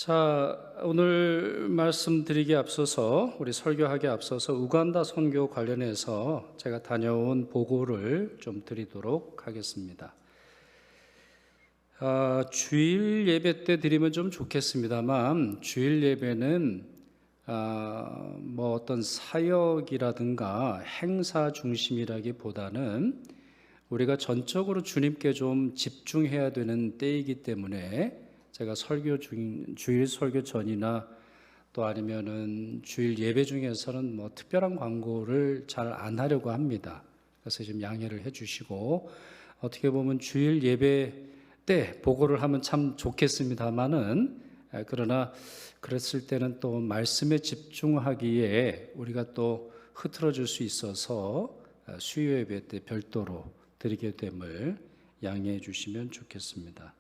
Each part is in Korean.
자, 오늘 말씀드리기에 앞서서 우리 설교하기에 앞서서 우간다 선교 관련해서 제가 다녀온 보고를 좀 드리도록 하겠습니다. 주일 예배 때 드리면 좀 좋겠습니다만 주일 예배는 뭐 어떤 사역이라든가 행사 중심이라기보다는 우리가 전적으로 주님께 좀 집중해야 되는 때이기 때문에 제가 주일 설교 전이나 또 아니면은 주일 예배 중에서는 뭐 특별한 광고를 잘 안 하려고 합니다. 그래서 좀 양해를 해주시고, 어떻게 보면 주일 예배 때 보고를 하면 참 좋겠습니다만은, 그러나 그랬을 때는 또 말씀에 집중하기에 우리가 또 흐트러질 수 있어서 수요 예배 때 별도로 드리게 됨을 양해해 주시면 좋겠습니다.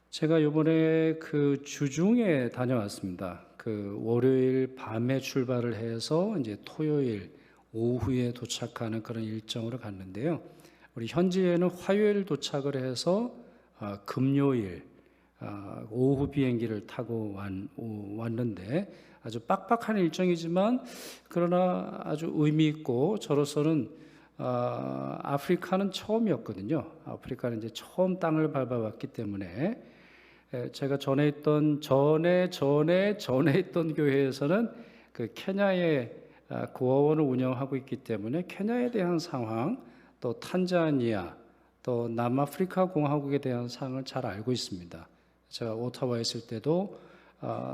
제가 이번에 그 주중에 다녀왔습니다. 그 월요일 밤에 출발을 해서 이제 토요일 오후에 도착하는 그런 일정으로 갔는데요. 우리 현지에는 화요일 도착을 해서 금요일 오후 비행기를 타고 왔는데 아주 빡빡한 일정이지만 그러나 아주 의미 있고 저로서는 아프리카는 처음이었거든요. 아프리카는 이제 처음 땅을 밟아봤기 때문에 제가 전에 있던 교회에서는 그 케냐의 고아원을 운영하고 있기 때문에 케냐에 대한 상황, 또 탄자니아, 또 남아프리카 공화국에 대한 상황을 잘 알고 있습니다. 제가 오타와에 있을 때도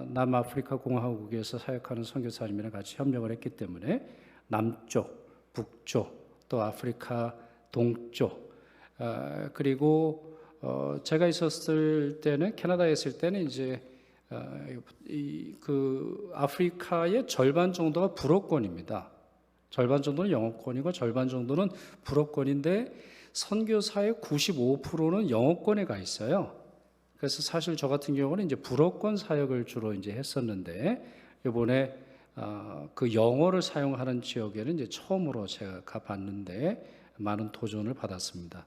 남아프리카 공화국에서 사역하는 선교사님이랑 같이 협력을 했기 때문에 남쪽, 북쪽, 또 아프리카 동쪽, 그리고 제가 있었을 때는 캐나다에 있을 때는 이제 그 아프리카의 절반 정도가 불어권입니다. 절반 정도는 영어권이고 절반 정도는 불어권인데 선교사의 95%는 영어권에 가 있어요. 그래서 사실 저 같은 경우는 이제 불어권 사역을 주로 이제 했었는데 이번에 그 영어를 사용하는 지역에는 이제 처음으로 제가 가봤는데 많은 도전을 받았습니다.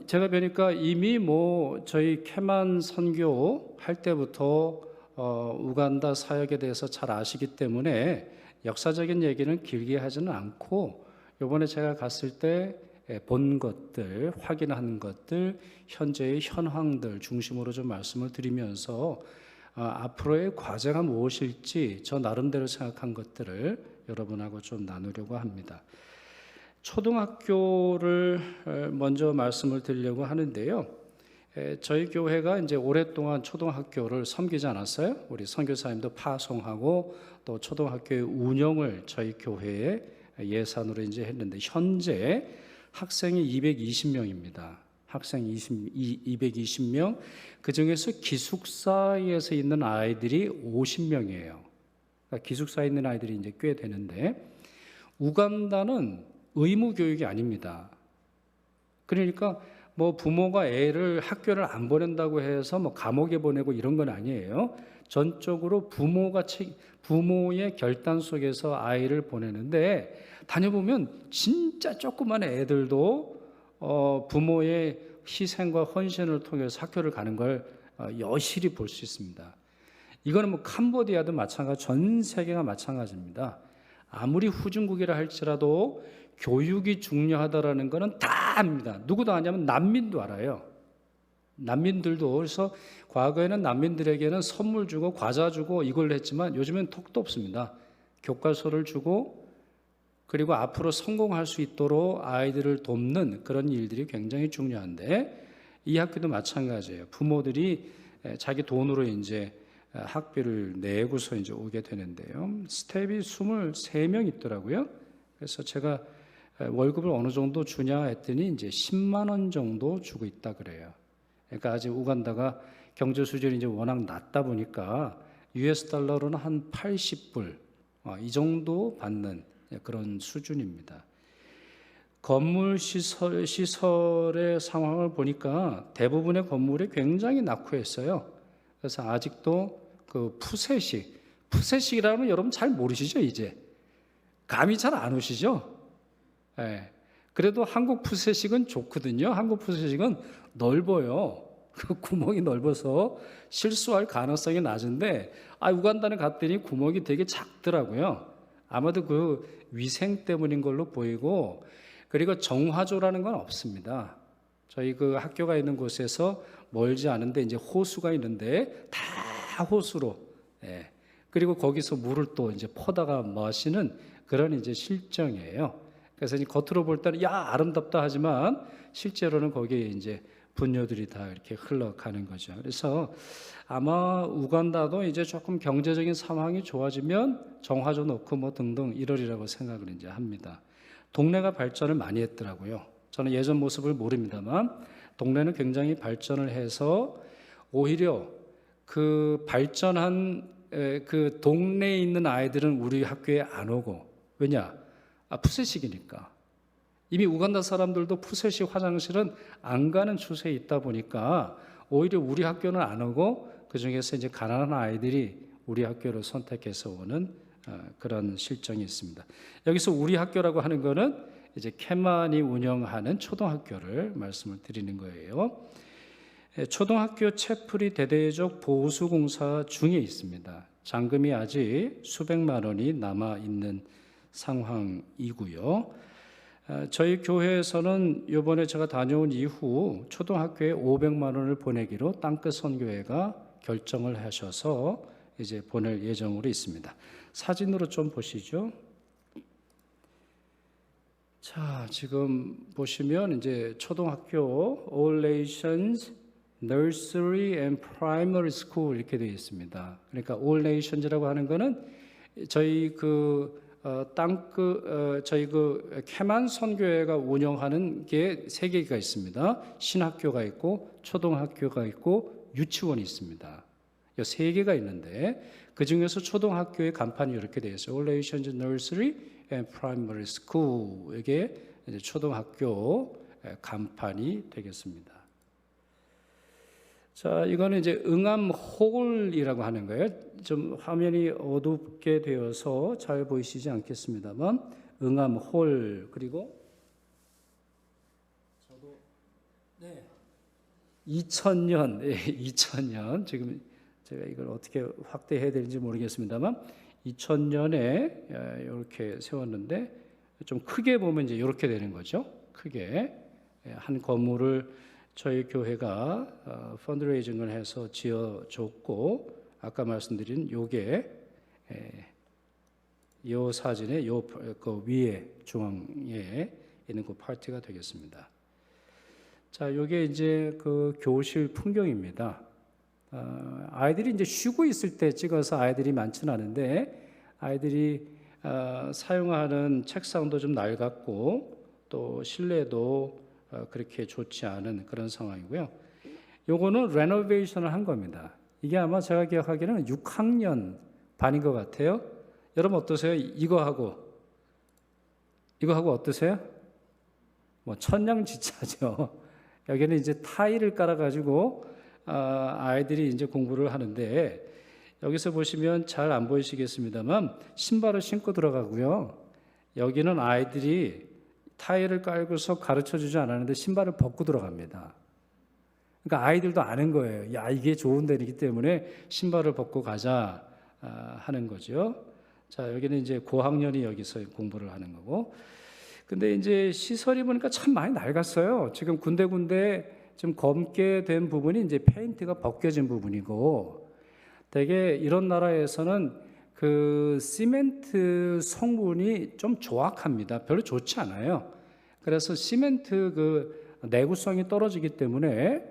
제가 뵈니까 이미 뭐 저희 캐만 선교 할 때부터 우간다 사역에 대해서 잘 아시기 때문에 역사적인 얘기는 길게 하지는 않고 이번에 제가 갔을 때 본 것들, 확인한 것들, 현재의 현황들 중심으로 좀 말씀을 드리면서 앞으로의 과제가 무엇일지 저 나름대로 생각한 것들을 여러분하고 좀 나누려고 합니다. 초등학교를 먼저 말씀을 드리려고 하는데요. 저희 교회가 이제 오랫동안 초등학교를 섬기지 않았어요. 우리 선교사님도 파송하고 또 초등학교의 운영을 저희 교회의 예산으로 이제 했는데 현재 학생이 220명입니다. 학생이 220명. 그 중에서 기숙사에서 있는 아이들이 50명이에요. 그러니까 기숙사에 있는 아이들이 이제 꽤 되는데 우간다는 의무 교육이 아닙니다. 그러니까 뭐 부모가 애를 학교를 안 보낸다고 해서 뭐 감옥에 보내고 이런 건 아니에요. 전적으로 부모의 결단 속에서 아이를 보내는데 다녀보면 진짜 조그만 애들도 부모의 희생과 헌신을 통해서 학교를 가는 걸 여실히 볼 수 있습니다. 이거는 뭐 캄보디아도 마찬가지, 전 세계가 마찬가지입니다. 아무리 후진국이라 할지라도 교육이 중요하다라는 것은 다 압니다. 누구도 아냐면 난민도 알아요. 난민들도. 그래서 과거에는 난민들에게는 선물 주고 과자 주고 이걸 했지만 요즘엔 턱도 없습니다. 교과서를 주고 그리고 앞으로 성공할 수 있도록 아이들을 돕는 그런 일들이 굉장히 중요한데 이 학교도 마찬가지예요. 부모들이 자기 돈으로 이제 학비를 내고서 이제 오게 되는데요. 스텝이 23명 있더라고요. 그래서 제가 월급을 어느 정도 주냐 했더니 이제 10만 원 정도 주고 있다 그래요. 그러니까 아직 우간다가 경제 수준이 이제 워낙 낮다 보니까 US 달러로는 한 80불 이 정도 받는 그런 수준입니다. 건물 시설의 상황을 보니까 대부분의 건물이 굉장히 낙후했어요. 그래서 아직도 그 푸세식이라면 여러분 잘 모르시죠? 이제 감이 잘 안 오시죠? 예. 그래도 한국 푸세식은 좋거든요. 한국 푸세식은 넓어요. 그 구멍이 넓어서 실수할 가능성이 낮은데 우간다는 갔더니 구멍이 되게 작더라고요. 아마도 그 위생 때문인 걸로 보이고, 그리고 정화조라는 건 없습니다. 저희 그 학교가 있는 곳에서 멀지 않은데 이제 호수가 있는데 다 호수로, 예. 그리고 거기서 물을 또 이제 퍼다가 마시는 그런 이제 실정이에요. 그래서 이제 겉으로 볼 때는 아름답다 하지만 실제로는 거기에 이제 분뇨들이 다 이렇게 흘러가는 거죠. 그래서 아마 우간다도 이제 조금 경제적인 상황이 좋아지면 정화조 넣고 뭐 등등 이러리라고 생각을 이제 합니다. 동네가 발전을 많이 했더라고요. 저는 예전 모습을 모릅니다만 동네는 굉장히 발전을 해서 오히려 그 발전한 그 동네에 있는 아이들은 우리 학교에 안 오고, 왜냐? 푸세식이니까. 이미 우간다 사람들도 푸세식 화장실은 안 가는 추세에 있다 보니까 오히려 우리 학교는 안 오고 그 중에서 이제 가난한 아이들이 우리 학교를 선택해서 오는 그런 실정이 있습니다. 여기서 우리 학교라고 하는 거는 이제 캐만이 운영하는 초등학교를 말씀을 드리는 거예요. 초등학교 채플이 대대적 보수공사 중에 있습니다. 잔금이 아직 수백만 원이 남아 있는 상황이고요. 저희 교회에서는 이번에 제가 다녀온 이후 초등학교에 500만 원을 보내기로 땅끝 선교회가 결정을 하셔서 이제 보낼 예정으로 있습니다. 사진으로 좀 보시죠. 자, 지금 보시면 이제 초등학교 All Nations Nursery and Primary School 이렇게 되어 있습니다. 그러니까 All Nations라고 하는 거는 저희 저희 캐만 선교회가 운영하는 게 세 개가 있습니다. 신학교가 있고 초등학교가 있고 유치원이 있습니다. 이 세 개가 있는데 그 중에서 초등학교의 간판이 이렇게 되어 있어요. All Nations Nursery and Primary School. 이게 이제 초등학교 간판이 되겠습니다. 자, 이거는 이제 응암홀이라고 하는 거예요. 좀 화면이 어둡게 되어서 잘 보이시지 않겠습니다만 응암홀, 그리고 저도 2000년 2000년 지금 제가 이걸 어떻게 확대해야 되는지 모르겠습니다만 2000년에 이렇게 세웠는데 좀 크게 보면 이제 이렇게 되는 거죠. 크게 한 건물을 저희 교회가 펀드레이징을 해서 지어줬고, 아까 말씀드린 요게 요 사진의 그 위에 중앙에 있는 그 파트가 되겠습니다. 자, 요게 이제 그 교실 풍경입니다. 아이들이 이제 쉬고 있을 때 찍어서 아이들이 많지는 않은데 아이들이 사용하는 책상도 좀 낡았고 또 실내도 그렇게 좋지 않은 그런 상황이고요. 요거는 레노베이션을 한 겁니다. 이게 아마 제가 기억하기에는 6학년 반인 것 같아요. 여러분 어떠세요? 이거하고 어떠세요? 뭐 천냥지차죠. 여기는 이제 타일을 깔아가지고 아이들이 이제 공부를 하는데, 여기서 보시면 잘 안 보이시겠습니다만 신발을 신고 들어가고요. 여기는 아이들이 타일을 깔고서 가르쳐주지 않았는데 신발을 벗고 들어갑니다. 그러니까 아이들도 아는 거예요. 야, 이게 좋은 데이기 때문에 신발을 벗고 가자 하는 거죠. 자, 여기는 이제 고학년이 여기서 공부를 하는 거고. 근데 이제 시설이 보니까 참 많이 낡았어요. 지금 군데군데 좀 검게 된 부분이 이제 페인트가 벗겨진 부분이고, 되게 이런 나라에서는 그 시멘트 성분이 좀 조악합니다. 별로 좋지 않아요. 그래서 시멘트 그 내구성이 떨어지기 때문에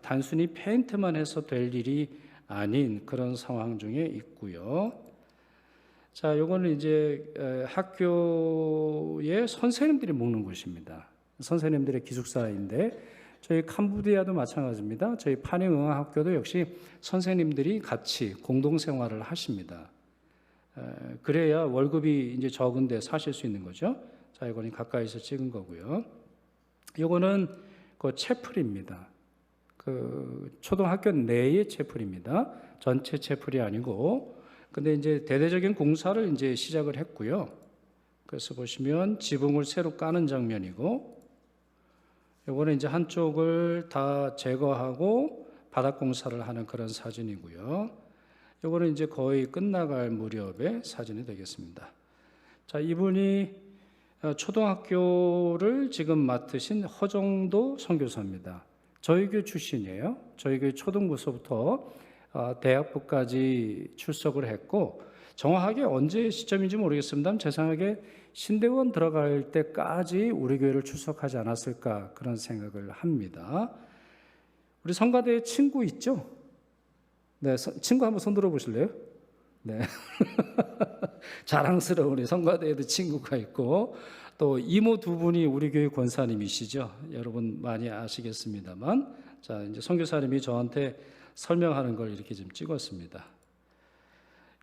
단순히 페인트만 해서 될 일이 아닌 그런 상황 중에 있고요. 자, 요거는 이제 학교의 선생님들이 먹는 곳입니다. 선생님들의 기숙사인데 저희 캄보디아도 마찬가지입니다. 저희 판영응학교도 역시 선생님들이 같이 공동생활을 하십니다. 그래야 월급이 이제 적은데 사실 수 있는 거죠. 자, 이거는 가까이서 찍은 거고요. 이거는 그 채플입니다. 그 초등학교 내의 채플입니다. 전체 채플이 아니고, 근데 이제 대대적인 공사를 이제 시작을 했고요. 그래서 보시면 지붕을 새로 까는 장면이고, 요거는 이제 한쪽을 다 제거하고 바닥 공사를 하는 그런 사진이고요. 요거는 이제 거의 끝나갈 무렵의 사진이 되겠습니다. 자, 이분이 초등학교를 지금 맡으신 허정도 선교사입니다. 저희 교회 출신이에요. 저희 교회 초등부서부터 대학부까지 출석을 했고, 정확하게 언제 시점인지 모르겠습니다. 제 생각에 신대원 들어갈 때까지 우리 교회를 출석하지 않았을까 그런 생각을 합니다. 우리 성가대 친구 있죠? 네, 친구 한번 손 들어 보실래요? 네. 자랑스러운 우리 성가대에도 친구가 있고, 또 이모 두 분이 우리 교회 권사님이시죠. 여러분 많이 아시겠습니다만, 자, 이제 선교사님이 저한테 설명하는 걸 이렇게 좀 찍었습니다.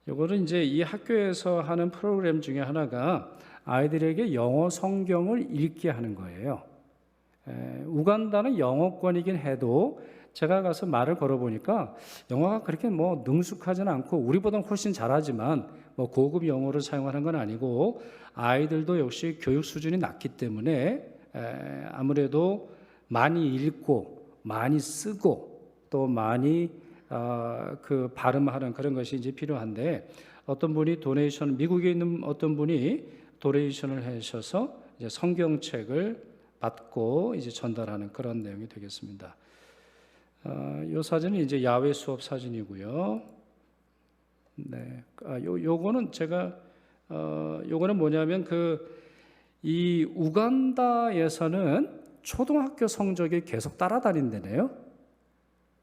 요거는 이제 이 학교에서 하는 프로그램 중에 하나가 아이들에게 영어 성경을 읽게 하는 거예요. 우간다는 영어권이긴 해도 제가 가서 말을 걸어보니까 영어가 그렇게 뭐 능숙하지는 않고 우리보다 훨씬 잘하지만 뭐 고급 영어를 사용하는 건 아니고 아이들도 역시 교육 수준이 낮기 때문에 아무래도 많이 읽고 많이 쓰고 또 많이 그 발음하는 그런 것이 이제 필요한데 어떤 분이 미국에 있는 어떤 분이 도네이션을 하셔서 이제 성경책을 받고 이제 전달하는 그런 내용이 되겠습니다. 이 사진은 이제 야외 수업 사진이고요. 네, 요거는 제가 요거는 뭐냐면 이 우간다에서는 초등학교 성적이 계속 따라다닌다네요.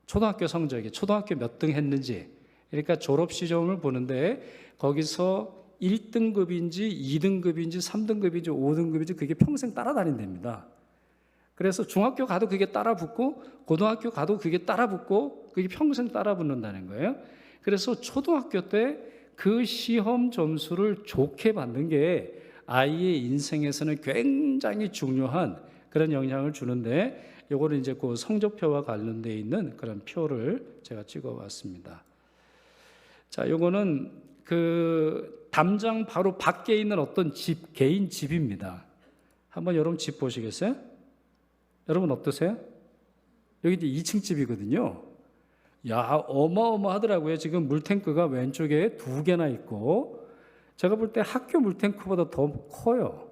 초등학교 성적이 초등학교 몇 등 했는지, 그러니까 졸업 시험을 보는데 거기서 1등급인지 2등급인지 3등급인지 5등급인지 그게 평생 따라다닌답니다. 그래서 중학교 가도 그게 따라붙고 고등학교 가도 그게 따라붙고 그게 평생 따라붙는다는 거예요. 그래서 초등학교 때 그 시험 점수를 좋게 받는 게 아이의 인생에서는 굉장히 중요한 그런 영향을 주는데, 요거는 이제 그 성적표와 관련되어 있는 그런 표를 제가 찍어봤습니다. 자, 요거는 그 담장 바로 밖에 있는 어떤 집, 개인 집입니다. 한번 여러분 집 보시겠어요? 여러분 어떠세요? 여기 이제 2층 집이거든요. 야, 어마어마하더라고요. 지금 물탱크가 왼쪽에 2개나 있고, 제가 볼 때 학교 물탱크보다 더 커요.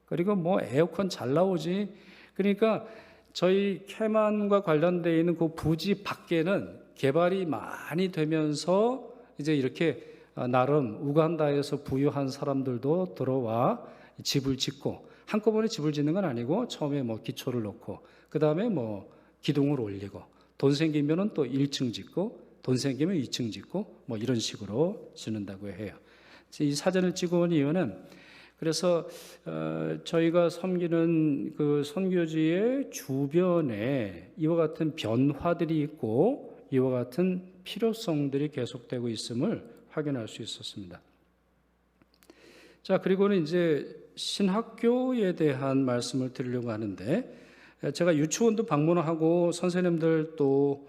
그리고 뭐 에어컨 잘 나오지. 그러니까 저희 캐만과 관련되어 있는 그 부지 밖에는 개발이 많이 되면서 이제 이렇게 나름 우간다에서 부유한 사람들도 들어와 집을 짓고, 한꺼번에 집을 짓는 건 아니고 처음에 뭐 기초를 놓고 그 다음에 뭐 기둥을 올리고 돈 생기면은 또 1층 짓고 돈 생기면 2층 짓고 뭐 이런 식으로 짓는다고 해요. 이 사진을 찍어온 이유는 그래서 저희가 섬기는 그 선교지의 주변에 이와 같은 변화들이 있고 이와 같은 필요성들이 계속되고 있음을 확인할 수 있었습니다. 자, 그리고는 이제 신학교에 대한 말씀을 드리려고 하는데, 제가 유치원도 방문하고 선생님들 또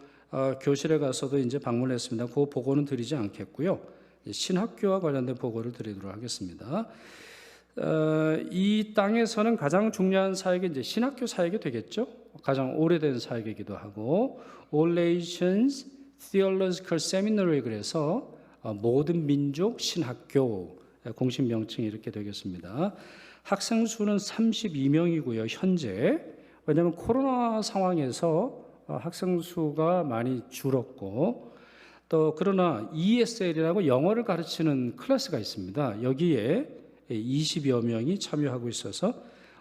교실에 가서도 이제 방문했습니다. 그 보고는 드리지 않겠고요. 신학교와 관련된 보고를 드리도록 하겠습니다. 이 땅에서는 가장 중요한 사역이 이제 신학교 사역이 되겠죠. 가장 오래된 사역이기도 하고, All Nations Theological Seminary 그래서 모든 민족 신학교 공식 명칭이 이렇게 되겠습니다. 학생 수는 32명이고요. 현재 왜냐하면 코로나 상황에서 학생 수가 많이 줄었고, 또 그러나 ESL이라고 영어를 가르치는 클래스가 있습니다. 여기에 20여 명이 참여하고 있어서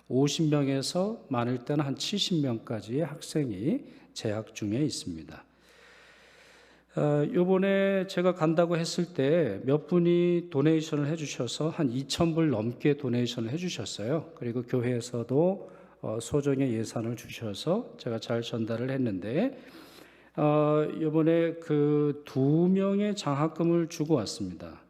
50명에서 많을 때는 한 70명까지의 학생이 재학 중에 있습니다. 요번에 제가 간다고 했을 때 몇 분이 도네이션을 해주셔서 한 2,000불 넘게 도네이션을 해주셨어요. 그리고 교회에서도 소정의 예산을 주셔서 제가 잘 전달을 했는데, 요번에 그 2명의 장학금을 주고 왔습니다.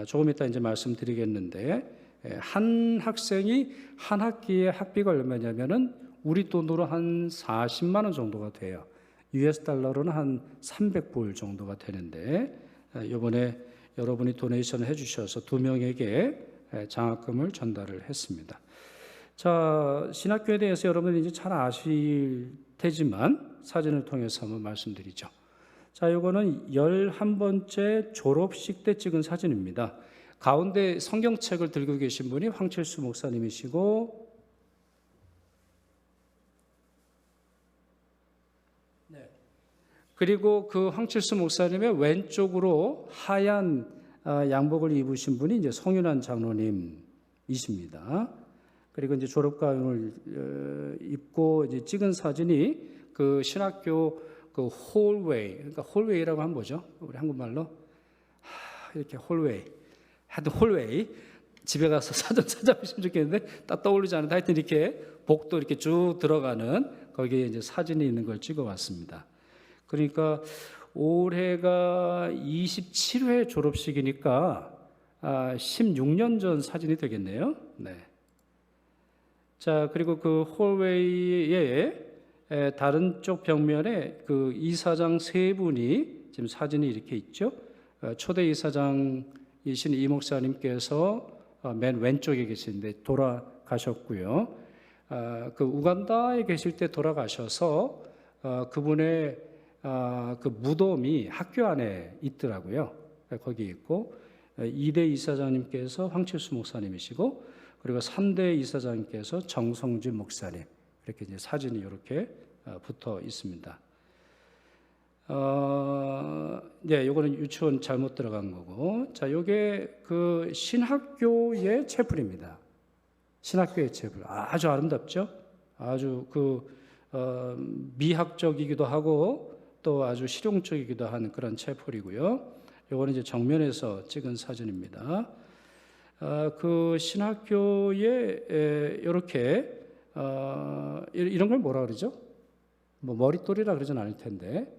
조금 이따 이제 말씀드리겠는데, 한 학생이 한 학기에 학비가 얼마냐면은 우리 돈으로 한 40만 원 정도가 돼요. US 달러로는 한 300불 정도가 되는데, 이번에 여러분이 도네이션을 해주셔서 2명에게 장학금을 전달을 했습니다. 자, 신학교에 대해서 여러분들이 이제 잘 아실 테지만 사진을 통해서 한번 말씀드리죠. 자, 이거는 11번째 졸업식 때 찍은 사진입니다. 가운데 성경책을 들고 계신 분이 황칠수 목사님이시고, 그리고 그 황칠수 목사님의 왼쪽으로 하얀 양복을 입으신 분이 이제 성윤환 장로님이십니다. 그리고 이제 졸업 가운을 입고 이제 찍은 사진이 그 신학교 그 홀웨이, 그러니까 홀웨이라고 하면 뭐죠? 우리 한국말로 이렇게 홀웨이, 하여튼 홀웨이. 집에 가서 사전 찾아보시면 좋겠는데 딱 떠오르지 않는데 하여튼 이렇게 복도 이렇게 쭉 들어가는 거기에 이제 사진이 있는 걸 찍어봤습니다. 그러니까 올해가 27회 졸업식이니까 16년 전 사진이 되겠네요. 네. 자, 그리고 그 홀웨이의 다른 쪽 벽면에 그 이사장 세 분이 지금 사진이 이렇게 있죠. 초대 이사장이신 이 목사님께서 맨 왼쪽에 계신데 돌아가셨고요. 그 우간다에 계실 때 돌아가셔서 그분의 그 무덤이 학교 안에 있더라고요. 거기 있고 2대 이사장님께서 황칠수 목사님이시고 그리고 3대 이사장님께서 정성준 목사님 이렇게 이제 사진이 이렇게 붙어 있습니다. 네, 요거는 유치원 잘못 들어간 거고, 자, 요게 그 신학교의 채플입니다. 신학교의 채플 아주 아름답죠. 아주 그 미학적이기도 하고 또 아주 실용적이기도 한 그런 채플이고요. 요거는 이제 정면에서 찍은 사진입니다. 그 신학교에 이렇게 이런 걸 뭐라 그러죠? 뭐 머릿돌이라 그러진 않을 텐데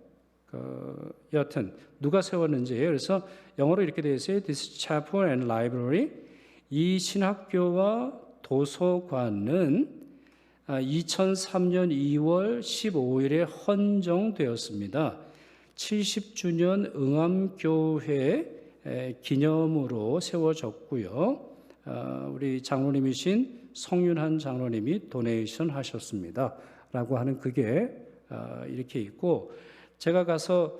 여하튼 누가 세웠는지 그래서 영어로 이렇게 되어 있어요. This chapel and library. 이 신학교와 도서관은 2003년 2월 15일에 헌정되었습니다. 70주년 응암교회 기념으로 세워졌고요. 우리 장로님이신 성윤환 장로님이 도네이션 하셨습니다. 라고 하는 그게 이렇게 있고, 제가 가서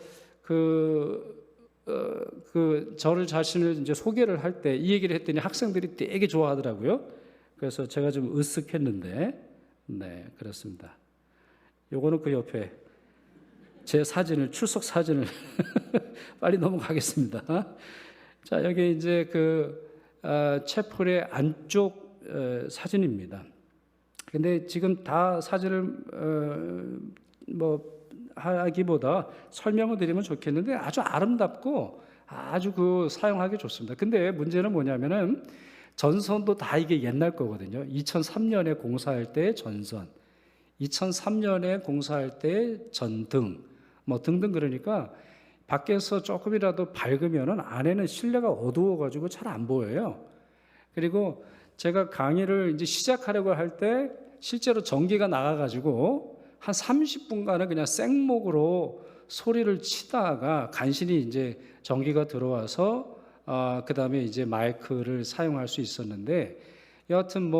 저를 자신을 이제 소개를 할 때 이 얘기를 했더니 학생들이 되게 좋아하더라고요. 그래서 제가 좀 으쓱했는데, 네, 그렇습니다. 요거는 그 옆에 제 사진을, 출석 사진을 빨리 넘어가겠습니다. 자, 여기 이제 채플의 안쪽 사진입니다. 근데 지금 다 사진을 하기보다 설명을 드리면 좋겠는데 아주 아름답고 아주 사용하기 좋습니다. 근데 문제는 뭐냐면은 전선도 다 이게 옛날 거거든요. 2003년에 공사할 때 전선, 2003년에 공사할 때 전등, 뭐 등등. 그러니까 밖에서 조금이라도 밝으면은 안에는 실내가 어두워가지고 잘 안 보여요. 그리고 제가 강의를 이제 시작하려고 할 때 실제로 전기가 나가가지고 한 30분간은 그냥 생목으로 소리를 치다가 간신히 이제 전기가 들어와서 그 다음에 이제 마이크를 사용할 수 있었는데, 여하튼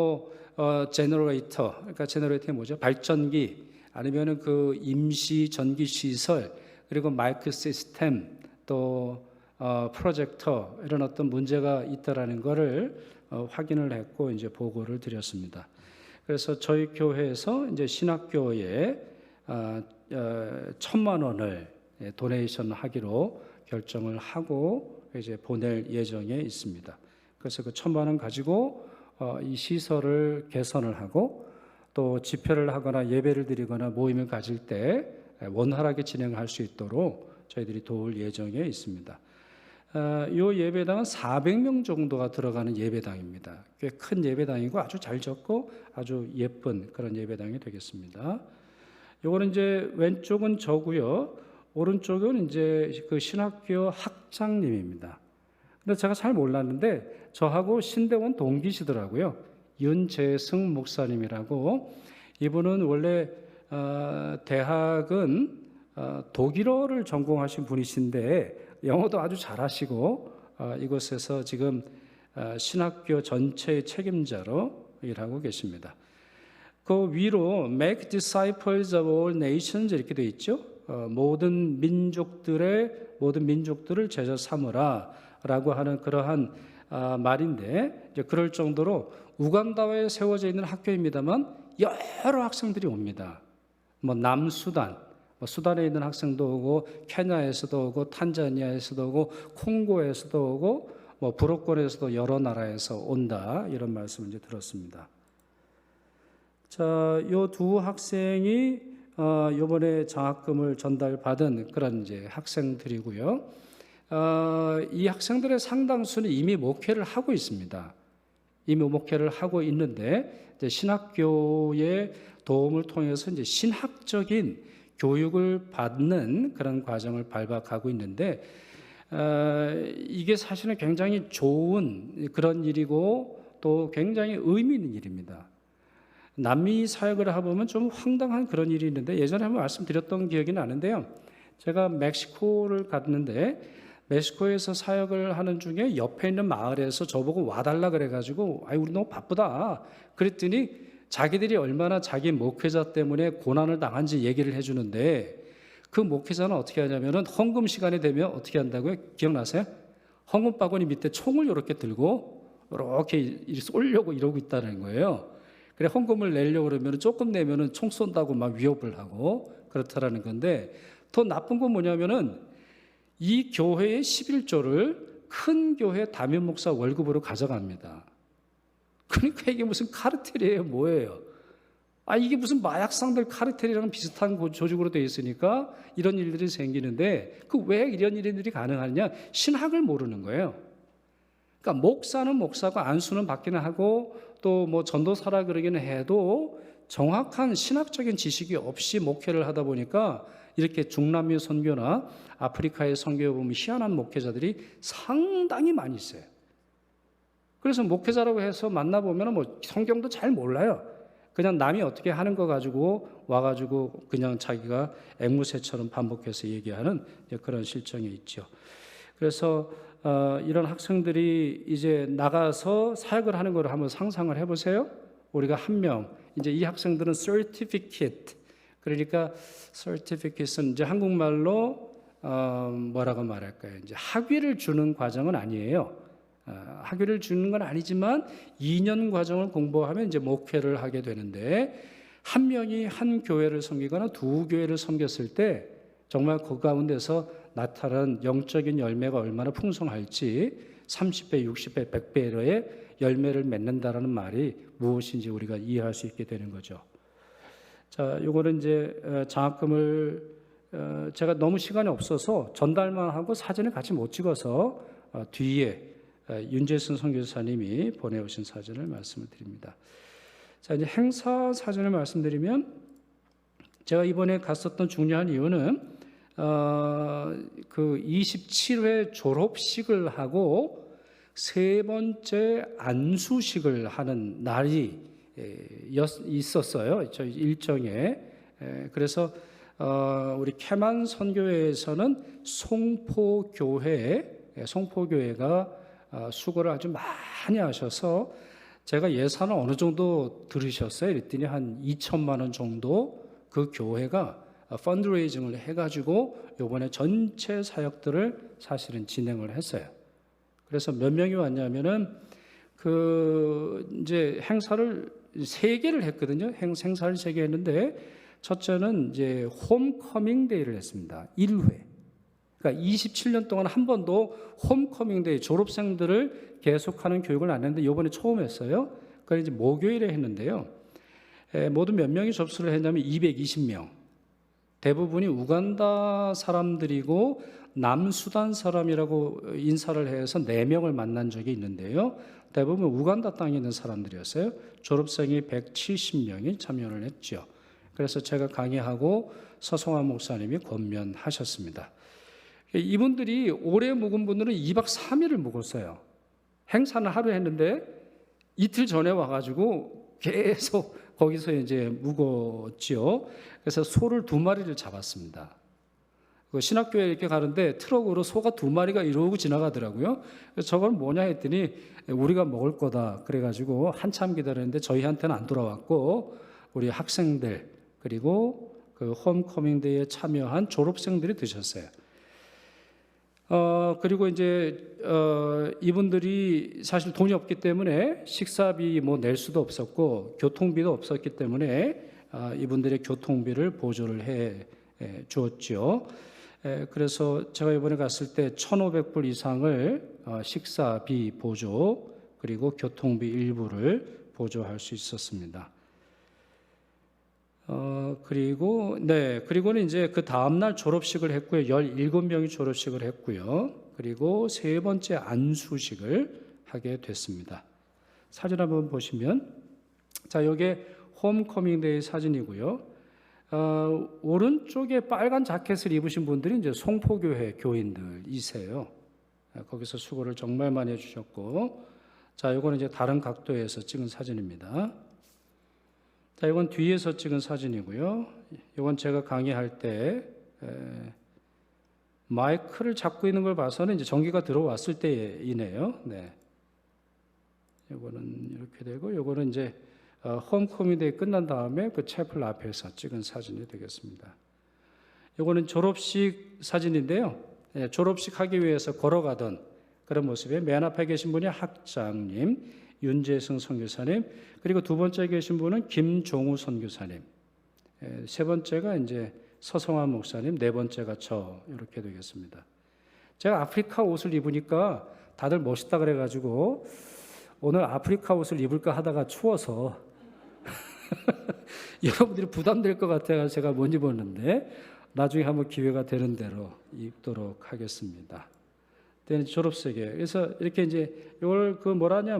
제너레이터, 그러니까 제너레이터가 뭐죠? 발전기, 아니면은 그 임시 전기 시설, 그리고 마이크 시스템, 또 프로젝터, 이런 어떤 문제가 있다라는 것을 확인을 했고 이제 보고를 드렸습니다. 그래서 저희 교회에서 이제 신학교에 1,000만 원을 도네이션 하기로 결정을 하고 이제 보낼 예정에 있습니다. 그래서 그 1,000만 원 가지고 이 시설을 개선을 하고 또 집회를 하거나 예배를 드리거나 모임을 가질 때 원활하게 진행할 수 있도록 저희들이 도울 예정에 있습니다. 이 예배당은 400명 정도가 들어가는 예배당입니다. 꽤 큰 예배당이고 아주 잘 졌고 아주 예쁜 그런 예배당이 되겠습니다. 요거는 이제 왼쪽은 저고요. 오른쪽은 이제 그 신학교 학장님입니다. 근데 제가 잘 몰랐는데 저하고 신대원 동기시더라고요. 윤재승 목사님이라고. 이분은 원래 대학은 독일어를 전공하신 분이신데 영어도 아주 잘하시고 이곳에서 지금 신학교 전체의 책임자로 일하고 계십니다. 그 위로 Make disciples of all nations 이렇게 돼 있죠. 모든 민족들을 제자 삼으라라고 하는 그러한 말인데, 이제 그럴 정도로 우간다에 세워져 있는 학교입니다만 여러 학생들이 옵니다. 뭐 남수단, 수단에 있는 학생도 오고, 케냐에서도 오고, 탄자니아에서도 오고, 콩고에서도 오고, 뭐 브로콜에서도 여러 나라에서 온다, 이런 말씀을 이제 들었습니다. 자, 요 두 학생이 이번에 장학금을 전달받은 그런 이제 학생들이고요. 이 학생들의 상당수는 이미 목회를 하고 있습니다. 이미 목회를 하고 있는데, 이제 신학교의 도움을 통해서 이제 신학적인 교육을 받는 그런 과정을 밟아가고 있는데, 이게 사실은 굉장히 좋은 그런 일이고 또 굉장히 의미 있는 일입니다. 남미 사역을 해보면 좀 황당한 그런 일이 있는데, 예전에 한번 말씀드렸던 기억이 나는데요. 제가 멕시코를 갔는데, 멕시코에서 사역을 하는 중에 옆에 있는 마을에서 저보고 와달라 그래가지고, 아이 우리 너무 바쁘다 그랬더니 자기들이 얼마나 자기 목회자 때문에 고난을 당한지 얘기를 해주는데, 그 목회자는 어떻게 하냐면은 헌금 시간이 되면 어떻게 한다고요? 기억나세요? 헌금 바구니 밑에 총을 이렇게 들고 이렇게 쏘려고 이러고 있다는 거예요. 그래, 헌금을 내려고 그러면 조금 내면은 총 쏜다고 막 위협을 하고 그렇다라는 건데, 더 나쁜 건 뭐냐면은 이 교회의 11조를 큰 교회 담임 목사 월급으로 가져갑니다. 그러니까 이게 무슨 카르텔이에요, 뭐예요? 이게 무슨 마약상들 카르텔이랑 비슷한 조직으로 되어 있으니까 이런 일들이 생기는데, 왜 이런 일들이 가능하냐? 신학을 모르는 거예요. 그러니까 목사는 목사고 안수는 받기는 하고 또 뭐 전도사라 그러기는 해도 정확한 신학적인 지식이 없이 목회를 하다 보니까 이렇게 중남미 선교나 아프리카의 선교에 보면 희한한 목회자들이 상당히 많이 있어요. 그래서 목회자라고 해서 만나보면 뭐 성경도 잘 몰라요. 그냥 남이 어떻게 하는 거 가지고 와가지고 그냥 자기가 앵무새처럼 반복해서 얘기하는 그런 실정이 있죠. 그래서 이런 학생들이 이제 나가서 사역을 하는 걸 한번 상상을 해보세요. 우리가 한 명, 이제 이 학생들은 certificate, 그러니까 certificate는 이제 한국말로 뭐라고 말할까요? 이제 학위를 주는 과정은 아니에요. 학위를 주는 건 아니지만 2년 과정을 공부하면 이제 목회를 하게 되는데, 한 명이 한 교회를 섬기거나 두 교회를 섬겼을 때 정말 그 가운데서 나타난 영적인 열매가 얼마나 풍성할지 30배, 60배, 100배의 열매를 맺는다라는 말이 무엇인지 우리가 이해할 수 있게 되는 거죠. 자, 요거는 이제 장학금을 제가 너무 시간이 없어서 전달만 하고 사진을 같이 못 찍어서 뒤에 윤재순 선교사님이 보내오신 사진을 말씀을 드립니다. 자, 이제 행사 사진을 말씀드리면, 제가 이번에 갔었던 중요한 이유는 그 27회 졸업식을 하고 세 번째 안수식을 하는 날이 있었어요. 저희 일정에. 그래서 우리 캐만 선교회에서는 송포교회가 수고를 아주 많이 하셔서, 제가 예산을 어느 정도 들으셨어요? 그랬더니 한 2천만 원 정도 그 교회가 펀드레이징을 해가지고 요번에 전체 사역들을 사실은 진행을 했어요. 그래서 몇 명이 왔냐면은 이제 행사를 3개를 했거든요. 행사를 3개 했는데, 첫째는 이제 홈커밍 데이를 했습니다. 1회. 그러니까 27년 동안 한 번도 홈커밍 데이, 졸업생들을 계속하는 교육을 안 했는데 이번에 처음 했어요. 그래서 이제 목요일에 했는데요. 모두 몇 명이 접수를 했냐면 220명. 대부분이 우간다 사람들이고 남수단 사람이라고 인사를 해서 4명을 만난 적이 있는데요. 대부분 우간다 땅에 있는 사람들이었어요. 졸업생이 170명이 참여를 했죠. 그래서 제가 강의하고 서성환 목사님이 권면하셨습니다. 이분들이 오래 묵은 분들은 2박 3일을 묵었어요. 행사는 하루 했는데 이틀 전에 와가지고 계속 거기서 이제 묵었지요. 그래서 소를 2마리를 잡았습니다. 신학교에 이렇게 가는데 트럭으로 소가 2마리가 이러고 지나가더라고요. 그래서 저걸 뭐냐 했더니 우리가 먹을 거다. 그래가지고 한참 기다렸는데 저희한테는 안 돌아왔고, 우리 학생들 그리고 그 홈커밍데이에 참여한 졸업생들이 드셨어요. 그리고 이제 이분들이 사실 돈이 없기 때문에 식사비 뭐 낼 수도 없었고 교통비도 없었기 때문에 이분들의 교통비를 보조를 해 주었죠. 그래서 제가 이번에 갔을 때 1,500불 이상을 식사비 보조 그리고 교통비 일부를 보조할 수 있었습니다. 그리고는 이제 그 다음날 졸업식을 했고요. 17명이 졸업식을 했고요. 그리고 세 번째 안수식을 하게 됐습니다. 사진 한번 보시면, 자, 이게 홈커밍데이 사진이고요. 오른쪽에 빨간 자켓을 입으신 분들이 이제 송포교회 교인들이세요. 거기서 수고를 정말 많이 해주셨고, 자, 이거는 이제 다른 각도에서 찍은 사진입니다. 자, 이건 뒤에서 찍은 사진이고요. 이건 제가 강의할 때 마이크를 잡고 있는 걸 봐서는 이제 전기가 들어왔을 때이네요. 네. 이거는 이렇게 되고, 이거는 이제 홈커밍데이 끝난 다음에 그 채플 앞에서 찍은 사진이 되겠습니다. 이거는 졸업식 사진인데요. 네, 졸업식 하기 위해서 걸어가던 그런 모습에 맨 앞에 계신 분이 학장님, 윤재승 선교사님, 그리고 두 번째 계신 분은 김종우 선교사님, 세 번째가 이제 서성환 목사님, 네 번째가 저 이렇게 되겠습니다. 제가 아프리카 옷을 입으니까 다들 멋있다 그래가지고 오늘 아프리카 옷을 입을까 하다가 추워서 여러분들이 부담될 것 같아서 제가 못 입었는데 나중에 한번 기회가 되는 대로 입도록 하겠습니다. 졸업식에. 그래서 이렇게 이제 이걸 그 뭐라냐,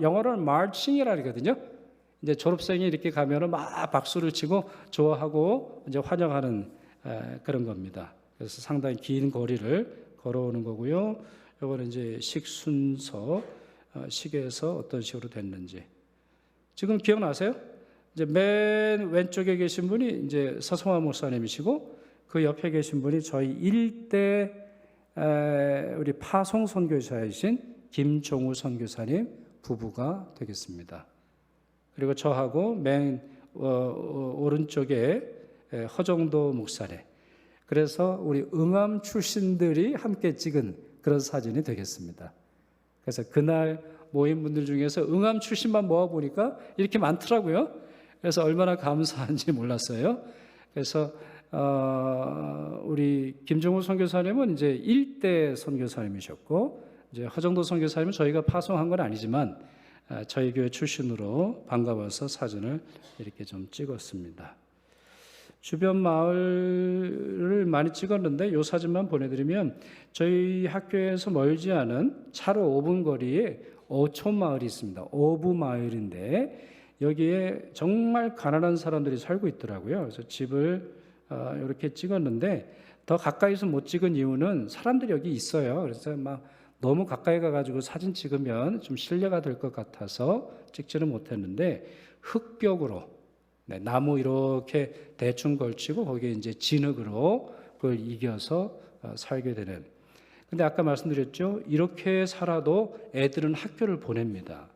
영어로는 마칭이라 그러거든요. 이제 졸업생이 이렇게 가면은 막 박수를 치고 좋아하고 이제 환영하는 그런 겁니다. 그래서 상당히 긴 거리를 걸어오는 거고요. 이거는 이제 식순서, 식에서 어떤 식으로 됐는지. 지금 기억나세요? 이제 맨 왼쪽에 계신 분이 이제 서성환 목사님이시고 그 옆에 계신 분이 저희 일대 우리 파송 선교사이신 김종우 선교사님 부부가 되겠습니다. 그리고 저하고 맨 오른쪽에 허정도 목사님. 그래서 우리 응암 출신들이 함께 찍은 그런 사진이 되겠습니다. 그래서 그날 모인 분들 중에서 응암 출신만 모아보니까 이렇게 많더라고요. 그래서 얼마나 감사한지 몰랐어요. 그래서 우리 김종우 선교사님은 이제 1대 선교사님이셨고, 이제 허정도 선교사님은 저희가 파송한 건 아니지만 저희 교회 출신으로 반가워서 사진을 이렇게 좀 찍었습니다. 주변 마을을 많이 찍었는데 이 사진만 보내드리면 저희 학교에서 멀지 않은 차로 5분 거리에 어촌 마을이 있습니다. 어부 마을인데 여기에 정말 가난한 사람들이 살고 있더라고요. 그래서 집을 이렇게 찍었는데 더 가까이서 못 찍은 이유는 사람들이 여기 있어요. 그래서 막 너무 가까이 가가지고 사진 찍으면 좀 실례가 될 것 같아서 찍지는 못했는데 흙벽으로 나무 이렇게 대충 걸치고 거기에 이제 진흙으로 그걸 이겨서 살게 되는. 근데 아까 말씀드렸죠. 이렇게 살아도 애들은 학교를 보냅니다.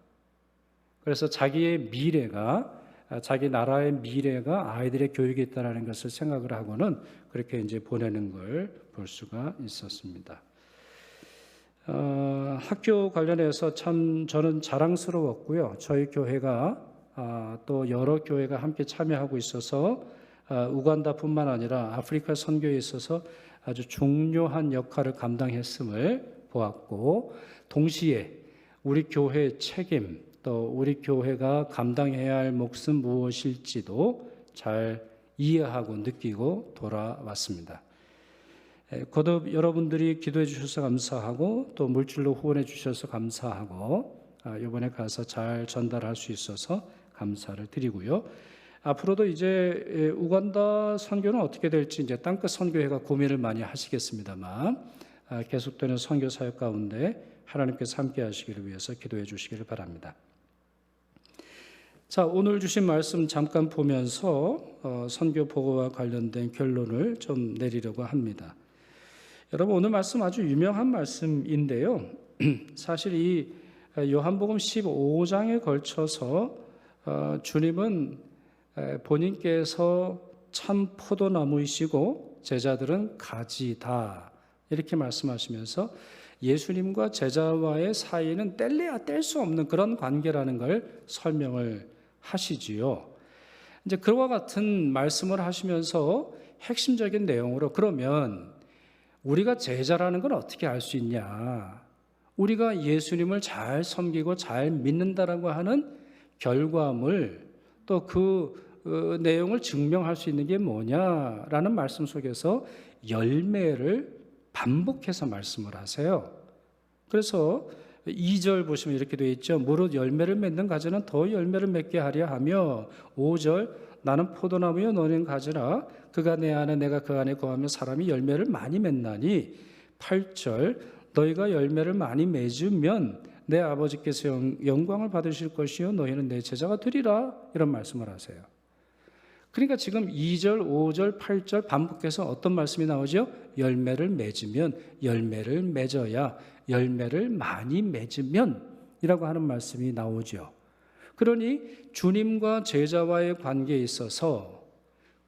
그래서 자기의 미래가 자기 나라의 미래가 아이들의 교육에 있다는 것을 생각을 하고는 그렇게 이제 보내는 걸 볼 수가 있었습니다. 학교 관련해서 참 저는 자랑스러웠고요. 저희 교회가 또 여러 교회가 함께 참여하고 있어서 우간다뿐만 아니라 아프리카 선교에 있어서 아주 중요한 역할을 감당했음을 보았고, 동시에 우리 교회의 책임, 또 우리 교회가 감당해야 할 몫은 무엇일지도 잘 이해하고 느끼고 돌아왔습니다. 거듭 여러분들이 기도해 주셔서 감사하고 또 물질로 후원해 주셔서 감사하고 이번에 가서 잘 전달할 수 있어서 감사를 드리고요. 앞으로도 이제 우간다 선교는 어떻게 될지 이제 땅끝 선교회가 고민을 많이 하시겠습니다만 계속되는 선교 사역 가운데 하나님께서 함께 하시기를 위해서 기도해 주시기를 바랍니다. 자, 오늘 주신 말씀 잠깐 보면서 선교 보고와 관련된 결론을 좀 내리려고 합니다. 여러분, 오늘 말씀 아주 유명한 말씀인데요. 사실 이 요한복음 15장에 걸쳐서 주님은 본인께서 참 포도나무이시고 제자들은 가지다 이렇게 말씀하시면서 예수님과 제자와의 사이는 뗄래야 뗄 수 없는 그런 관계라는 걸 설명을 하시지요. 이제 그와 같은 말씀을 하시면서 핵심적인 내용으로 그러면 우리가 제자라는 건 어떻게 알 수 있냐? 우리가 예수님을 잘 섬기고 잘 믿는다라고 하는 결과물 또 그 내용을 증명할 수 있는 게 뭐냐라는 말씀 속에서 열매를 반복해서 말씀을 하세요. 그래서 2절 보시면 이렇게 되어 있죠. 무릇 열매를 맺는 가지는 더 열매를 맺게 하려 하며 5절 나는 포도나무여 너는 가지라 그가 내 안에 내가 그 안에 거하며 사람이 열매를 많이 맺나니 8절 너희가 열매를 많이 맺으면 내 아버지께서 영광을 받으실 것이요 너희는 내 제자가 되리라 이런 말씀을 하세요. 그러니까 지금 2절, 5절, 8절 반복해서 어떤 말씀이 나오죠? 열매를 맺으면, 열매를 맺어야, 열매를 많이 맺으면 이라고 하는 말씀이 나오죠. 그러니 주님과 제자와의 관계에 있어서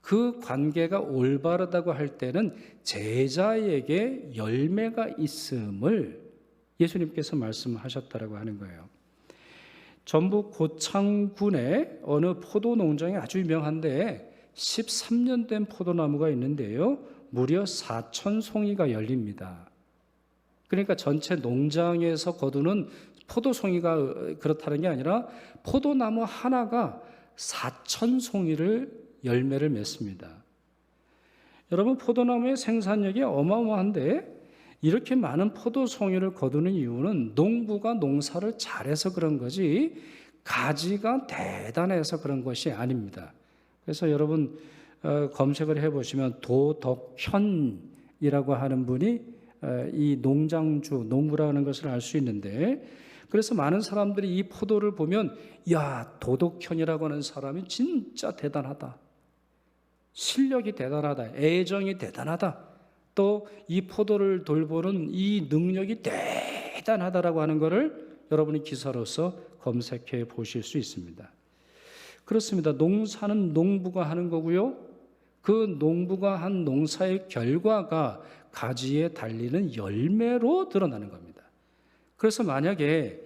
그 관계가 올바르다고 할 때는 제자에게 열매가 있음을 예수님께서 말씀하셨다라고 하는 거예요. 전북 고창군의 어느 포도 농장이 아주 유명한데 13년 된 포도나무가 있는데요. 무려 4,000송이가 열립니다. 그러니까 전체 농장에서 거두는 포도송이가 그렇다는 게 아니라 포도나무 하나가 4,000송이를 열매를 맺습니다. 여러분 포도나무의 생산력이 어마어마한데 이렇게 많은 포도송이를 거두는 이유는 농부가 농사를 잘해서 그런 거지 가지가 대단해서 그런 것이 아닙니다. 그래서 여러분 검색을 해보시면 도덕현이라고 하는 분이 이 농장주, 농부라는 것을 알 수 있는데 그래서 많은 사람들이 이 포도를 보면 야 도덕현이라고 하는 사람이 진짜 대단하다. 실력이 대단하다. 애정이 대단하다. 또 이 포도를 돌보는 이 능력이 대단하다라고 하는 것을 여러분이 기사로서 검색해 보실 수 있습니다. 그렇습니다. 농사는 농부가 하는 거고요. 그 농부가 한 농사의 결과가 가지에 달리는 열매로 드러나는 겁니다. 그래서 만약에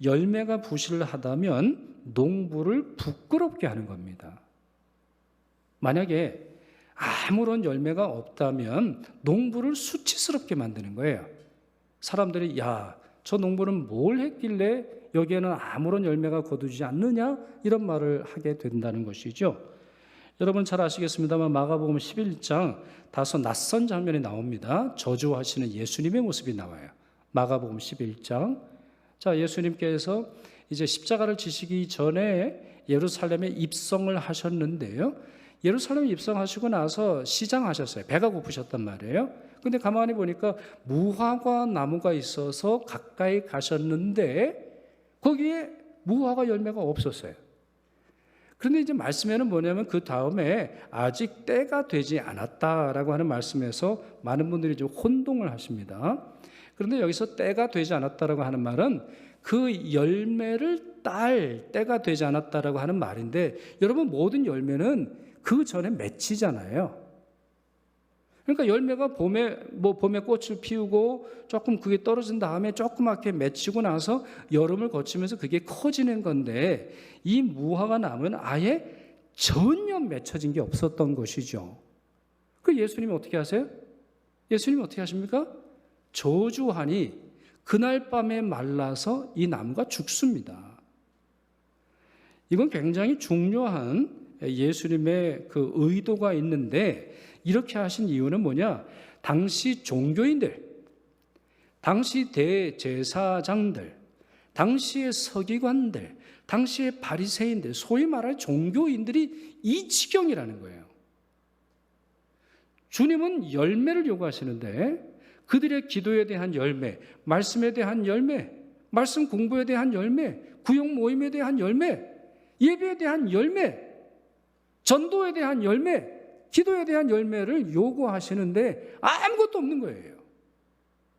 열매가 부실하다면 농부를 부끄럽게 하는 겁니다. 만약에 아무런 열매가 없다면 농부를 수치스럽게 만드는 거예요. 사람들이 야, 저 농부는 뭘 했길래 여기에는 아무런 열매가 거두지 않느냐 이런 말을 하게 된다는 것이죠. 여러분 잘 아시겠습니다만 마가복음 11장 다소 낯선 장면이 나옵니다. 저주하시는 예수님의 모습이 나와요. 마가복음 11장. 자, 예수님께서 이제 십자가를 지시기 전에 예루살렘에 입성을 하셨는데요. 예루살렘에 입성하시고 나서 시장하셨어요. 배가 고프셨단 말이에요. 근데 가만히 보니까 무화과 나무가 있어서 가까이 가셨는데 거기에 무화과 열매가 없었어요. 그런데 이제 말씀에는 뭐냐면 그 다음에 아직 때가 되지 않았다라고 하는 말씀에서 많은 분들이 좀 혼동을 하십니다. 그런데 여기서 때가 되지 않았다라고 하는 말은 그 열매를 딸 때가 되지 않았다라고 하는 말인데 여러분 모든 열매는 그 전에 맺히잖아요. 그러니까 열매가 봄에 꽃을 피우고 조금 그게 떨어진 다음에 조그맣게 맺히고 나서 여름을 거치면서 그게 커지는 건데 이 무화과 나무는 아예 전혀 맺혀진 게 없었던 것이죠. 그 예수님이 어떻게 하세요? 예수님이 어떻게 하십니까? 저주하니 그날 밤에 말라서 이 나무가 죽습니다. 이건 굉장히 중요한 예수님의 그 의도가 있는데 이렇게 하신 이유는 뭐냐? 당시 종교인들, 당시 대제사장들, 당시의 서기관들, 당시의 바리새인들, 소위 말할 종교인들이 이 지경이라는 거예요. 주님은 열매를 요구하시는데 그들의 기도에 대한 열매, 말씀에 대한 열매, 말씀 공부에 대한 열매, 구역 모임에 대한 열매, 예배에 대한 열매, 전도에 대한 열매, 기도에 대한 열매를 요구하시는데 아무것도 없는 거예요.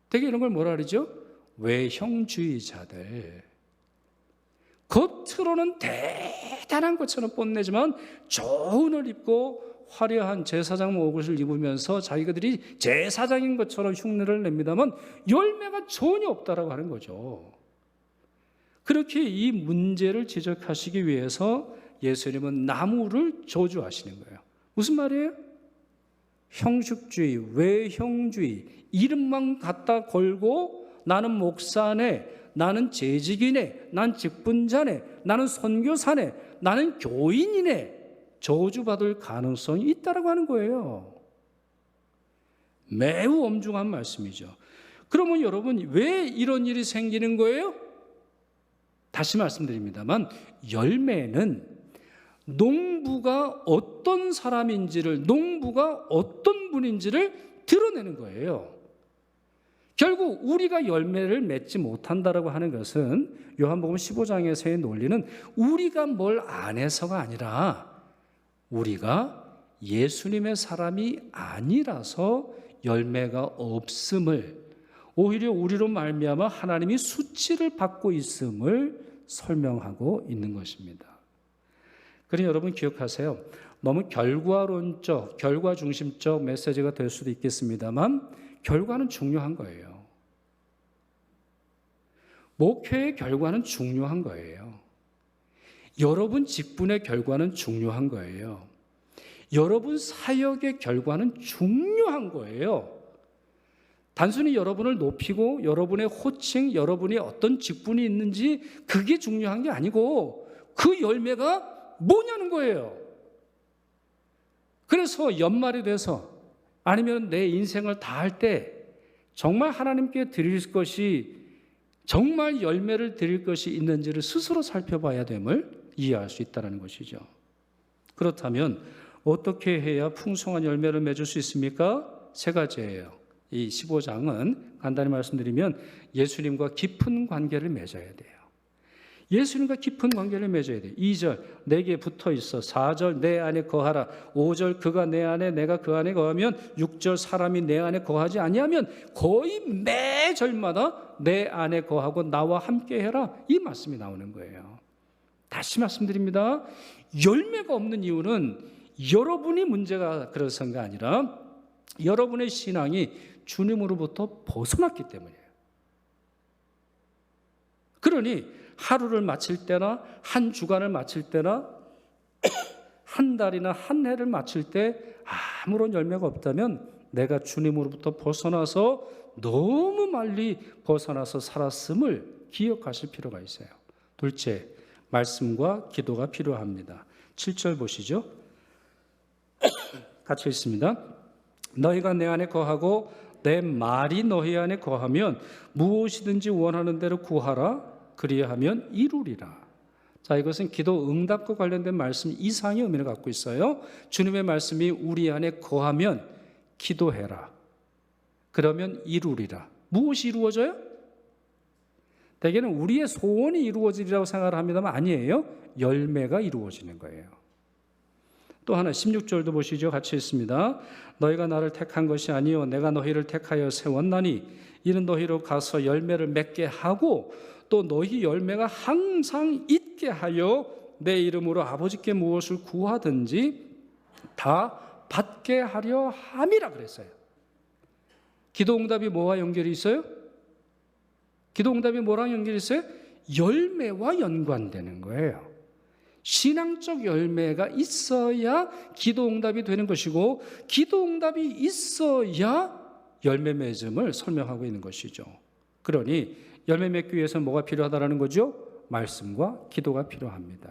되게 이런 걸 뭐라 그러죠? 외형주의자들. 겉으로는 대단한 것처럼 뽐내지만 좋은 옷을 입고 화려한 제사장 옷을 입으면서 자기들이 제사장인 것처럼 흉내를 냅니다만 열매가 전혀 없다라고 하는 거죠. 그렇게 이 문제를 지적하시기 위해서 예수님은 나무를 저주하시는 거예요. 무슨 말이에요? 형식주의, 외형주의, 이름만 갖다 걸고 나는 목사네, 나는 재직이네, 난 직분자네, 나는 선교사네, 나는 교인이네, 저주받을 가능성이 있다라고 하는 거예요. 매우 엄중한 말씀이죠. 그러면 여러분, 왜 이런 일이 생기는 거예요? 다시 말씀드립니다만 열매는 농부가 어떤 사람인지를, 농부가 어떤 분인지를 드러내는 거예요. 결국 우리가 열매를 맺지 못한다라고 하는 것은 요한복음 15장에서의 논리는 우리가 뭘 안 해서가 아니라 우리가 예수님의 사람이 아니라서 열매가 없음을, 오히려 우리로 말미암아 하나님이 수치를 받고 있음을 설명하고 있는 것입니다. 그러니 여러분 기억하세요. 너무 결과론적, 결과 중심적 메시지가 될 수도 있겠습니다만 결과는 중요한 거예요. 목회의 결과는 중요한 거예요. 여러분 직분의 결과는 중요한 거예요. 여러분 사역의 결과는 중요한 거예요. 단순히 여러분을 높이고 여러분의 호칭, 여러분이 어떤 직분이 있는지 그게 중요한 게 아니고 그 열매가 뭐냐는 거예요. 그래서 연말이 돼서 아니면 내 인생을 다 할 때 정말 하나님께 드릴 것이, 정말 열매를 드릴 것이 있는지를 스스로 살펴봐야 됨을 이해할 수 있다는 것이죠. 그렇다면 어떻게 해야 풍성한 열매를 맺을 수 있습니까? 세 가지예요. 이 15장은 간단히 말씀드리면 예수님과 깊은 관계를 맺어야 돼요. 예수님과 깊은 관계를 맺어야 돼요. 2절 내게 붙어 있어, 4절 내 안에 거하라, 5절 그가 내 안에 내가 그 안에 거하면, 6절 사람이 내 안에 거하지 아니하면, 거의 매 절마다 내 안에 거하고 나와 함께 해라, 이 말씀이 나오는 거예요. 다시 말씀드립니다. 열매가 없는 이유는 여러분이 문제가 그래서가 아니라 여러분의 신앙이 주님으로부터 벗어났기 때문이에요. 그러니 하루를 마칠 때나 한 주간을 마칠 때나 한 달이나 한 해를 마칠 때 아무런 열매가 없다면 내가 주님으로부터 벗어나서 너무 멀리 벗어나서 살았음을 기억하실 필요가 있어요. 둘째, 말씀과 기도가 필요합니다. 7절 보시죠. 같이 읽습니다. 너희가 내 안에 거하고 내 말이 너희 안에 거하면 무엇이든지 원하는 대로 구하라, 그리하면 이루리라. 자, 이것은 기도 응답과 관련된 말씀 이상의 의미를 갖고 있어요. 주님의 말씀이 우리 안에 거하면 기도해라, 그러면 이루리라. 무엇이 이루어져요? 대개는 우리의 소원이 이루어지리라고 생각을 합니다만 아니에요. 열매가 이루어지는 거예요. 또 하나 16절도 보시죠. 같이 읽습니다. 너희가 나를 택한 것이 아니요 내가 너희를 택하여 세웠나니 이는 너희로 가서 열매를 맺게 하고 또 너희 열매가 항상 있게 하여 내 이름으로 아버지께 무엇을 구하든지 다 받게 하려 함이라 그랬어요. 기도응답이 뭐와 연결이 있어요? 기도응답이 뭐랑 연결이 있어요? 열매와 연관되는 거예요. 신앙적 열매가 있어야 기도응답이 되는 것이고 기도응답이 있어야 열매 맺음을 설명하고 있는 것이죠. 그러니 열매 맺기 위해서 뭐가 필요하다는 거죠? 말씀과 기도가 필요합니다.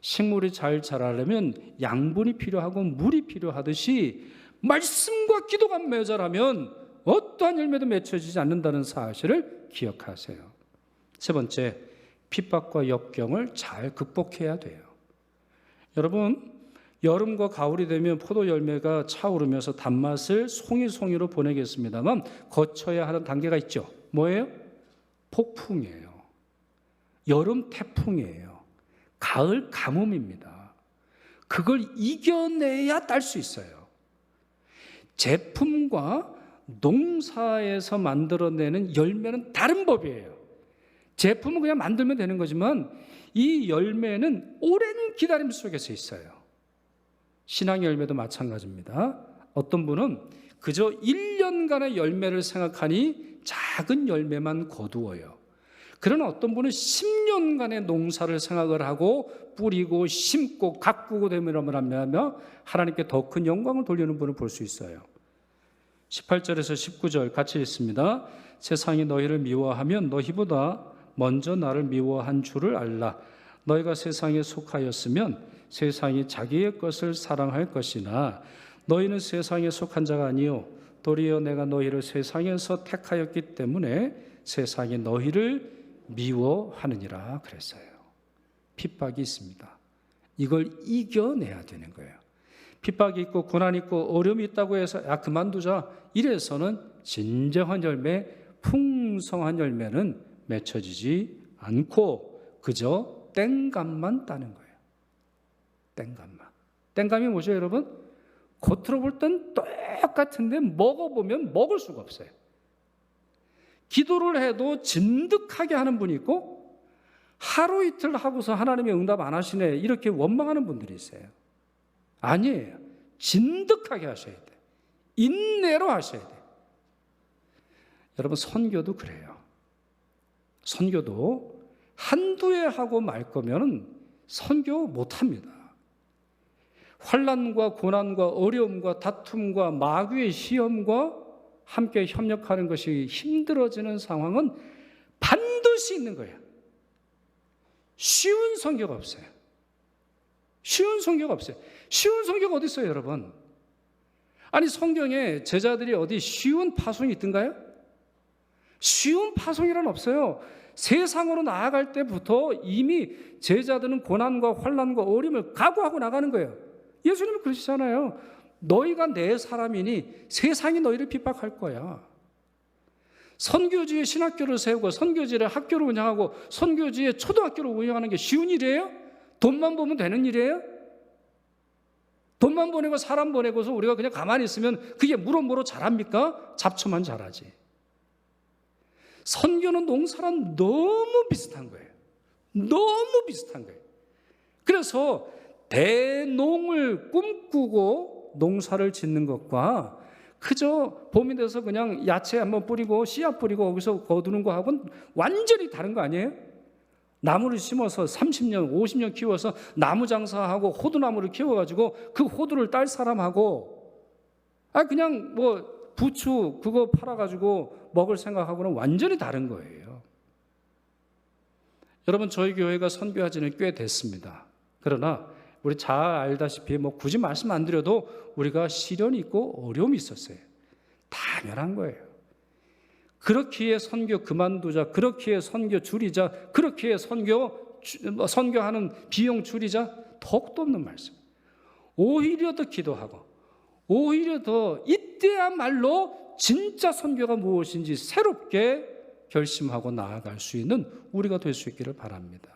식물이 잘 자라려면 양분이 필요하고 물이 필요하듯이 말씀과 기도가 모자라면 어떠한 열매도 맺혀지지 않는다는 사실을 기억하세요. 세 번째, 핍박과 역경을 잘 극복해야 돼요. 여러분, 여름과 가을이 되면 포도 열매가 차오르면서 단맛을 송이송이로 보내겠습니다만 거쳐야 하는 단계가 있죠. 뭐예요? 폭풍이에요. 여름 태풍이에요. 가을 가뭄입니다. 그걸 이겨내야 딸 수 있어요. 제품과 농사에서 만들어내는 열매는 다른 법이에요. 제품은 그냥 만들면 되는 거지만 이 열매는 오랜 기다림 속에서 있어요. 신앙 열매도 마찬가지입니다. 어떤 분은 그저 1년간의 열매를 생각하니 작은 열매만 거두어요. 그러나 어떤 분은 10년간의 농사를 생각을 하고 뿌리고 심고 가꾸고 되면 하나님께 더 큰 영광을 돌리는 분을 볼 수 있어요. 18절에서 19절 같이 읽습니다. 세상이 너희를 미워하면 너희보다 먼저 나를 미워한 줄을 알라. 너희가 세상에 속하였으면 세상이 자기의 것을 사랑할 것이나 너희는 세상에 속한 자가 아니요 도리어 내가 너희를 세상에서 택하였기 때문에 세상이 너희를 미워하느니라 그랬어요. 핍박이 있습니다. 이걸 이겨내야 되는 거예요. 핍박이 있고 고난이 있고 어려움이 있다고 해서 그만두자 이래서는 진정한 열매, 풍성한 열매는 맺혀지지 않고 그저 땡감만 따는 거예요. 땡감만. 땡감이 뭐죠, 여러분? 겉으로 볼 땐 똑같은데 먹어보면 먹을 수가 없어요. 기도를 해도 진득하게 하는 분이 있고 하루 이틀 하고서 하나님의 응답 안 하시네 이렇게 원망하는 분들이 있어요. 아니에요. 진득하게 하셔야 돼요. 인내로 하셔야 돼요. 여러분 선교도 그래요. 선교도 한두 해 하고 말 거면 선교 못합니다. 환난과 고난과 어려움과 다툼과 마귀의 시험과 함께 협력하는 것이 힘들어지는 상황은 반드시 있는 거예요. 쉬운 선교가 없어요. 쉬운 선교가 없어요. 쉬운 선교가 어디 있어요, 여러분? 아니 성경에 제자들이 어디 쉬운 파송이 있던가요? 쉬운 파송이란 없어요. 세상으로 나아갈 때부터 이미 제자들은 고난과 환난과 어려움을 각오하고 나가는 거예요. 예수님은 그러시잖아요. 너희가 내 사람이니 세상이 너희를 핍박할 거야. 선교지에 신학교를 세우고 선교지에 학교를 운영하고 선교지에 초등학교를 운영하는 게 쉬운 일이에요? 돈만 보면 되는 일이에요? 돈만 보내고 사람 보내고서 우리가 그냥 가만히 있으면 그게 무럭무럭 잘합니까? 잡초만 잘하지. 선교는 농사랑 너무 비슷한 거예요. 너무 비슷한 거예요. 그래서 대농을 꿈꾸고 농사를 짓는 것과 그저 봄이 돼서 그냥 야채 한번 뿌리고 씨앗 뿌리고 거기서 거두는 거하고는 완전히 다른 거 아니에요? 나무를 심어서 30년, 50년 키워서 나무 장사하고 호두나무를 키워가지고 그 호두를 딸 사람하고 그냥 뭐 부추 그거 팔아가지고 먹을 생각하고는 완전히 다른 거예요. 여러분 저희 교회가 선교한 지는 꽤 됐습니다. 그러나 우리 잘 알다시피 뭐 굳이 말씀 안 드려도 우리가 시련이 있고 어려움이 있었어요. 당연한 거예요. 그렇기에 선교 그만두자, 그렇기에 선교 줄이자, 그렇기에 선교하는 비용 줄이자 더욱도 없는 말씀. 오히려 더 기도하고 오히려 더 이때야말로 진짜 선교가 무엇인지 새롭게 결심하고 나아갈 수 있는 우리가 될 수 있기를 바랍니다.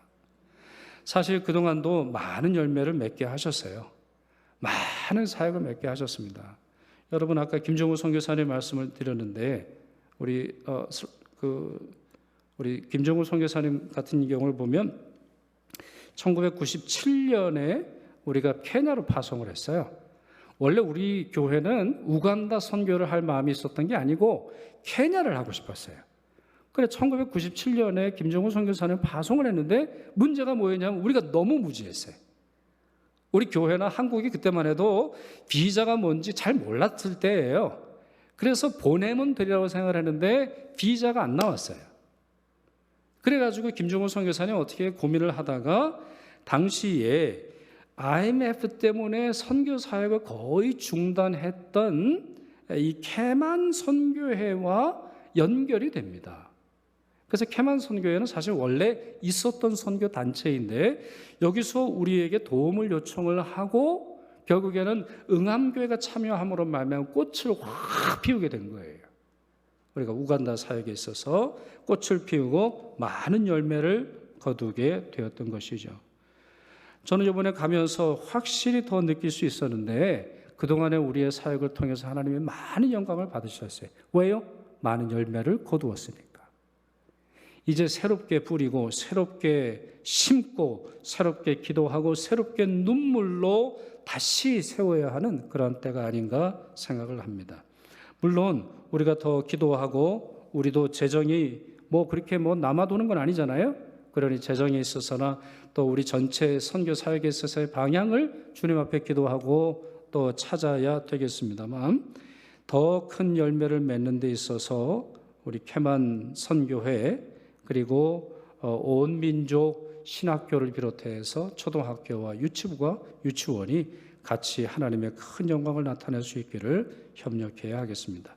사실 그동안도 많은 열매를 맺게 하셨어요. 많은 사역을 맺게 하셨습니다. 여러분 아까 김정우 선교사님 말씀을 드렸는데 우리 김정우 선교사님 같은 경우를 보면 1997년에 우리가 케냐로 파송을 했어요. 원래 우리 교회는 우간다 선교를 할 마음이 있었던 게 아니고 케냐를 하고 싶었어요. 그래 1997년에 김정우 선교사님 파송을 했는데 문제가 뭐였냐면 우리가 너무 무지했어요. 우리 교회나 한국이 그때만 해도 비자가 뭔지 잘 몰랐을 때예요. 그래서 보내면 되리라고 생각을 했는데 비자가 안 나왔어요. 그래가지고 김정우 선교사님 어떻게 고민을 하다가 당시에 IMF 때문에 선교 사역을 거의 중단했던 이 케만 선교회와 연결이 됩니다. 그래서 케만 선교회는 사실 원래 있었던 선교 단체인데 여기서 우리에게 도움을 요청을 하고 결국에는 응암교회가 참여함으로 말미암아 꽃을 확 피우게 된 거예요. 우리가 우간다 사역에 있어서 꽃을 피우고 많은 열매를 거두게 되었던 것이죠. 저는 이번에 가면서 확실히 더 느낄 수 있었는데 그동안에 우리의 사역을 통해서 하나님이 많은 영광을 받으셨어요. 왜요? 많은 열매를 거두었으니까. 이제 새롭게 뿌리고 새롭게 심고 새롭게 기도하고 새롭게 눈물로 다시 세워야 하는 그런 때가 아닌가 생각을 합니다. 물론 우리가 더 기도하고 우리도 재정이 그렇게 남아도는 건 아니잖아요. 그러니 재정에 있어서나 또 우리 전체 선교 사역에 있어서의 방향을 주님 앞에 기도하고 또 찾아야 되겠습니다만, 더 큰 열매를 맺는 데 있어서 우리 캐만 선교회 그리고 온 민족 신학교를 비롯해서 초등학교와 유치부가 유치원이 같이 하나님의 큰 영광을 나타낼 수 있기를 협력해야 하겠습니다.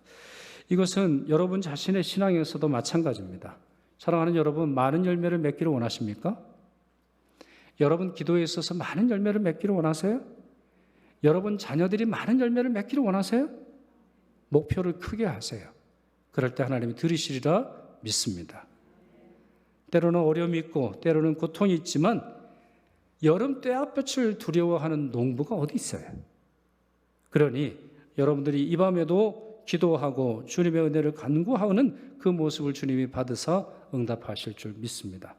이것은 여러분 자신의 신앙에서도 마찬가지입니다. 사랑하는 여러분, 많은 열매를 맺기를 원하십니까? 여러분 기도에 있어서 많은 열매를 맺기를 원하세요? 여러분 자녀들이 많은 열매를 맺기를 원하세요? 목표를 크게 하세요. 그럴 때 하나님이 들으시리라 믿습니다. 때로는 어려움이 있고 때로는 고통이 있지만 여름 떼약볕을 두려워하는 농부가 어디 있어요? 그러니 여러분들이 이 밤에도 기도하고 주님의 은혜를 간구하는 그 모습을 주님이 받으사 응답하실 줄 믿습니다.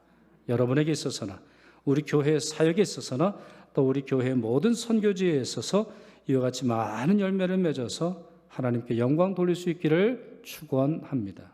여러분에게 있어서나 우리 교회 사역에 있어서나 또 우리 교회의 모든 선교지에 있어서 이와 같이 많은 열매를 맺어서 하나님께 영광 돌릴 수 있기를 축원합니다.